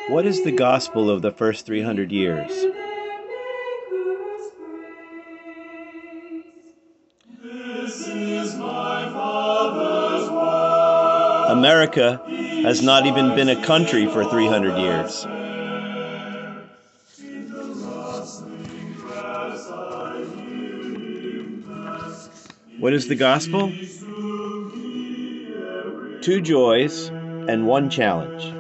What is the gospel of the first 300 years? This is my Father's word. America has not even been a country for 300 years. What is the gospel? 2 joys and 1 challenge.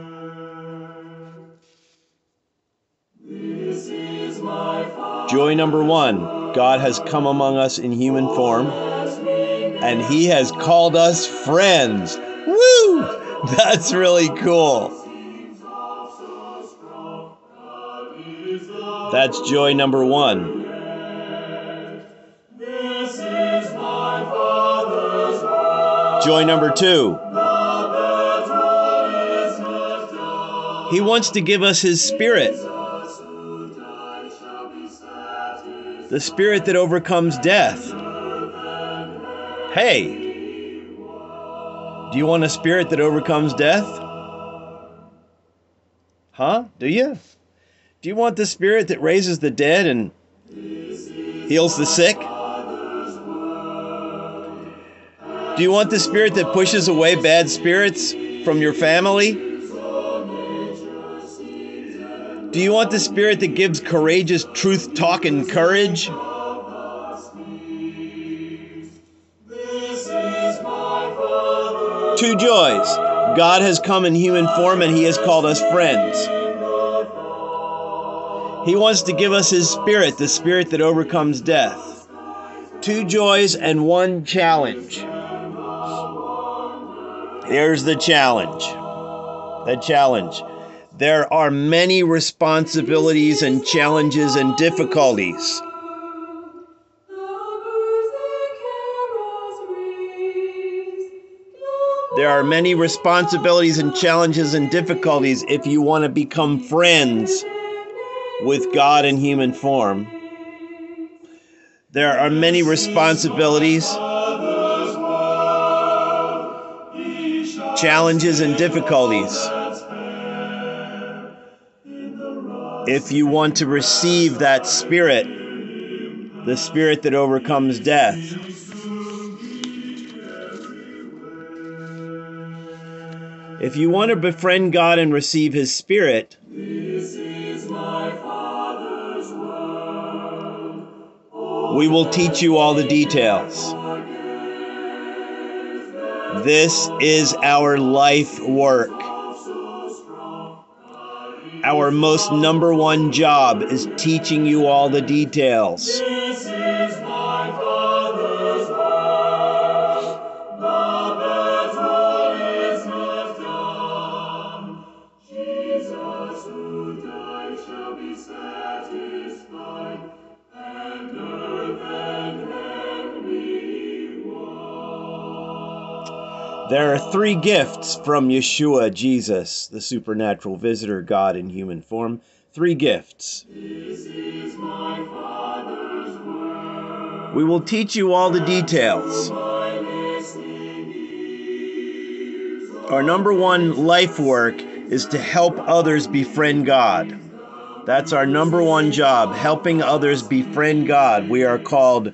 Joy number 1, God has come among us in human form, and He has called us friends. Woo! That's really cool. That's joy number 1. Joy number 2. He wants to give us His Spirit. The Spirit that overcomes death. Hey, do you want a spirit that overcomes death? Huh? Do you? Do you want the Spirit that raises the dead and heals the sick? Do you want the Spirit that pushes away bad spirits from your family? Do you want the Spirit that gives courageous truth-talking courage? 2 joys. God has come in human form and He has called us friends. He wants to give us His Spirit, the Spirit that overcomes death. 2 joys and 1 challenge. Here's the challenge. The challenge. There are many responsibilities and challenges and difficulties. There are many responsibilities and challenges and difficulties if you want to become friends with God in human form. There are many responsibilities, challenges, and difficulties if you want to receive that Spirit, the Spirit that overcomes death. If you want to befriend God and receive His Spirit, we will teach you all the details. This is our life work. Our most number 1 job is teaching you all the details. There are 3 gifts from Yeshua, Jesus, the supernatural visitor, God in human form. 3 gifts. We will teach you all the details. Our number 1 life work is to help others befriend God. That's our number 1 job, helping others befriend God. We are called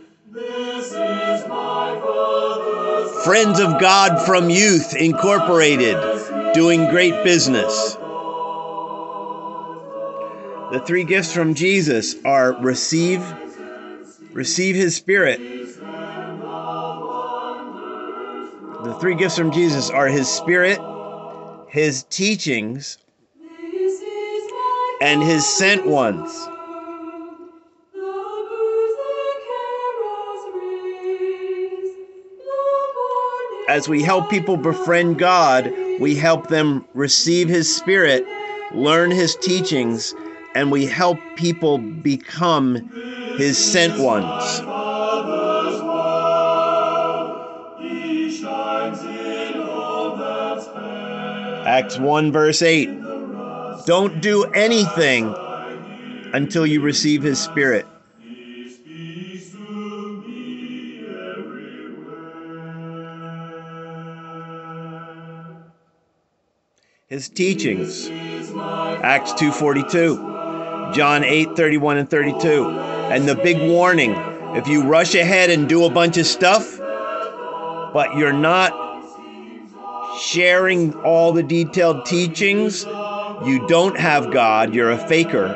Friends of God from Youth Incorporated, doing great business. The 3 gifts from Jesus are receive His Spirit. The 3 gifts from Jesus are His Spirit, His teachings, and His sent ones. As we help people befriend God, we help them receive His Spirit, learn His teachings, and we help people become His sent ones. Acts 1 verse 8. Don't do anything until you receive His Spirit. His teachings. Acts 2:42. John 8:31 and 32. And the big warning, if you rush ahead and do a bunch of stuff, but you're not sharing all the detailed teachings, you don't have God, you're a faker,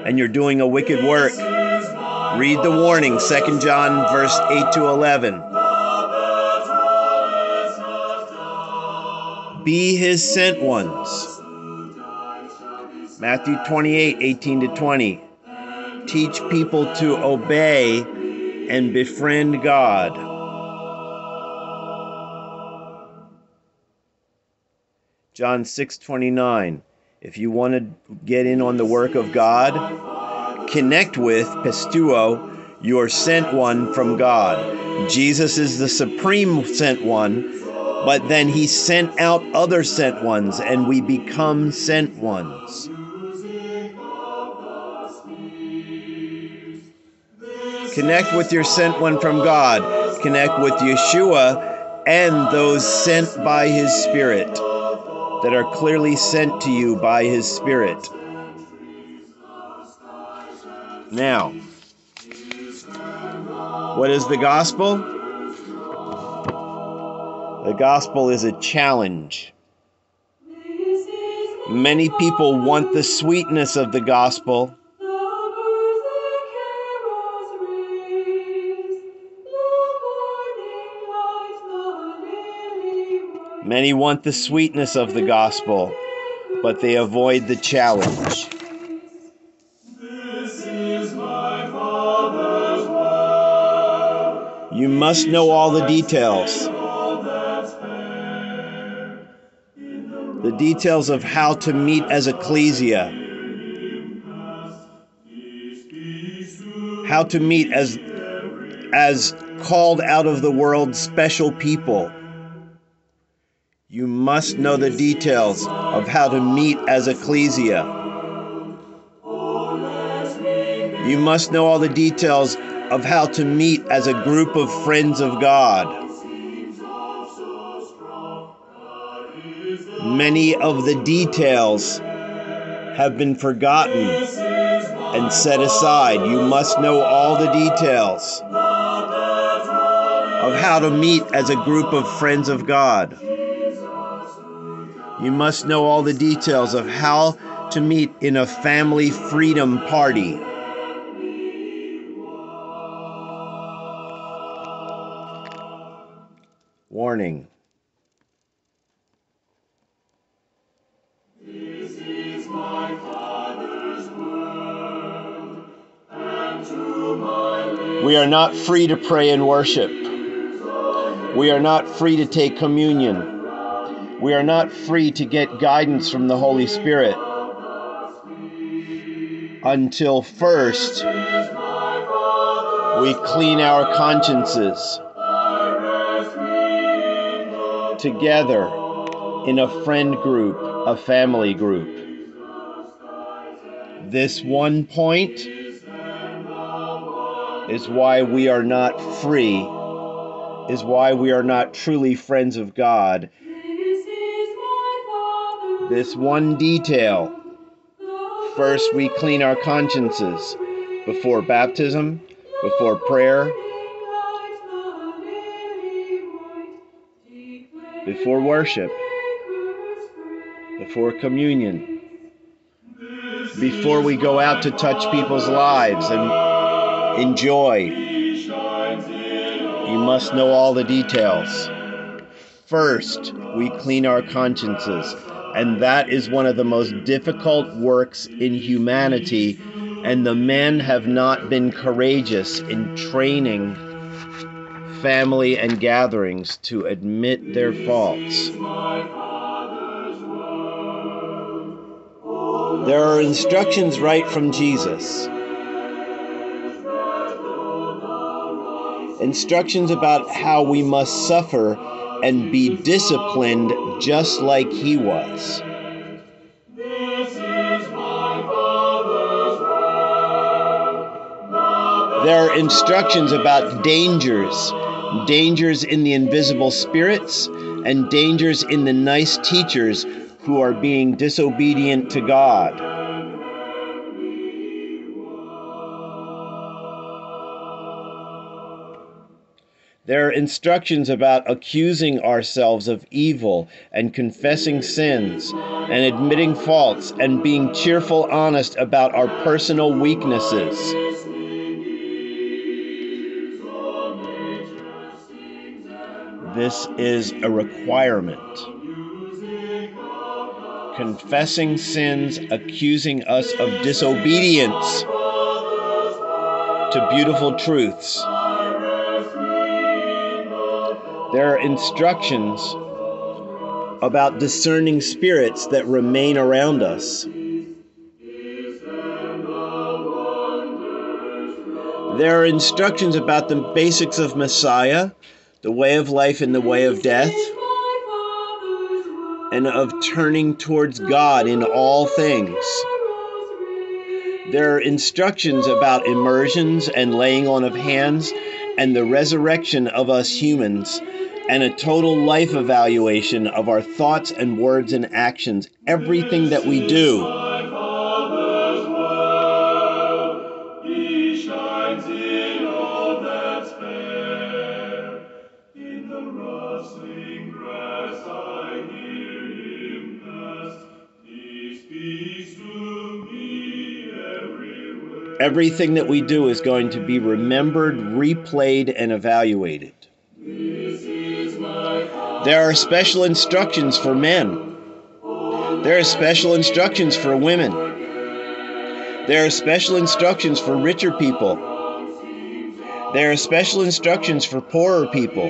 and you're doing a wicked work. Read the warning, 2 John verse 8 to 11. Be his sent ones. Matthew 28:18 to 20. Teach people to obey and befriend God. John 6:29. If you want to get in on the work of God, connect with pistuo, your sent one from God. Jesus is the supreme sent one, but then he sent out other sent ones, and we become sent ones. Connect with your sent one from God. Connect with Yeshua and those sent by his Spirit, that are clearly sent to you by his Spirit. Now, what is the gospel? The gospel is a challenge. Many people want the sweetness of the gospel, many want the sweetness of the gospel, but they avoid the challenge. This is my Father's will. You must know all the details. The details of how to meet as ecclesia. How to meet as called out of the world special people. You must know the details of how to meet as ecclesia. You must know all the details of how to meet as a group of friends of God. Many of the details have been forgotten and set aside. You must know all the details of how to meet as a group of friends of God. You must know all the details of how to meet in a family freedom party. Warning. This is my Father's will, and to my lips We are not free to pray and worship. We are not free to take communion. We are not free to get guidance from the Holy Spirit until first we clean our consciences together in a friend group, a family group. This one point is why we are not free, is why we are not truly friends of God. This one detail. First, we clean our consciences before baptism, before prayer, before worship, before communion, before we go out to touch people's lives and enjoy. You must know all the details. First, we clean our consciences, and that is one of the most difficult works in humanity, and the men have not been courageous in training family and gatherings to admit their faults. There are instructions right from Jesus. Instructions about how we must suffer and be disciplined just like he was. There are instructions about dangers in the invisible spirits and dangers in the nice teachers who are being disobedient to God. There are instructions about accusing ourselves of evil and confessing sins and admitting faults and being cheerful, honest about our personal weaknesses. This is a requirement. Confessing sins, accusing us of disobedience to beautiful truths. There are instructions about discerning spirits that remain around us. There are instructions about the basics of Messiah, the way of life and the way of death, and of turning towards God in all things. There are instructions about immersions and laying on of hands and the resurrection of us humans, and a total life evaluation of our thoughts and words and actions, everything that we do. Everything that we do is going to be remembered, replayed, and evaluated. There are special instructions for men. There are special instructions for women. There are special instructions for richer people. There are special instructions for poorer people.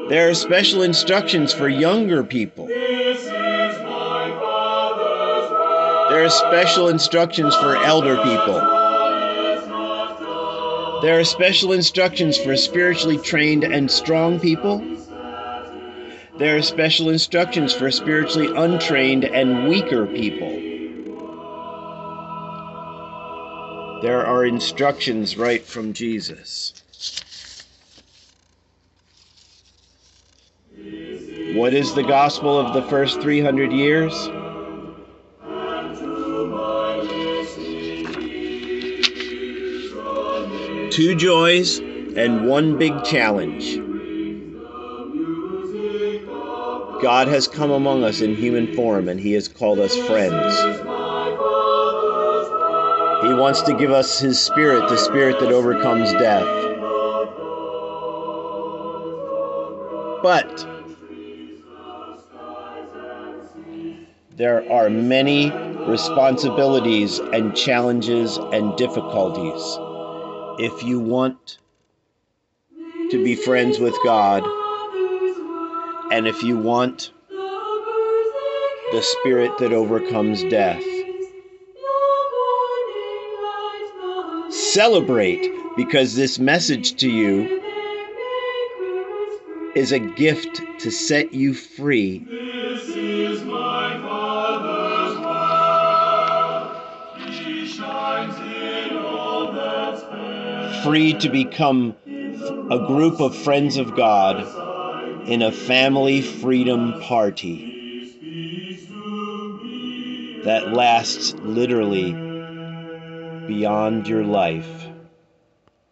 There are special instructions for younger people. There are special instructions for elder people. There are special instructions for spiritually trained and strong people. There are special instructions for spiritually untrained and weaker people. There are instructions right from Jesus. What is the gospel of the first 300 years? Two joys and one big challenge. God has come among us in human form, and he has called us friends. He wants to give us his spirit, the spirit that overcomes death. But there are many responsibilities and challenges and difficulties. If you want to be friends with God, and if you want the spirit that overcomes death, celebrate, because this message to you is a gift to set you free. This is my Father's will. He shines in all that's fair. Free to become a group of friends of God in a family freedom party that lasts literally beyond your life.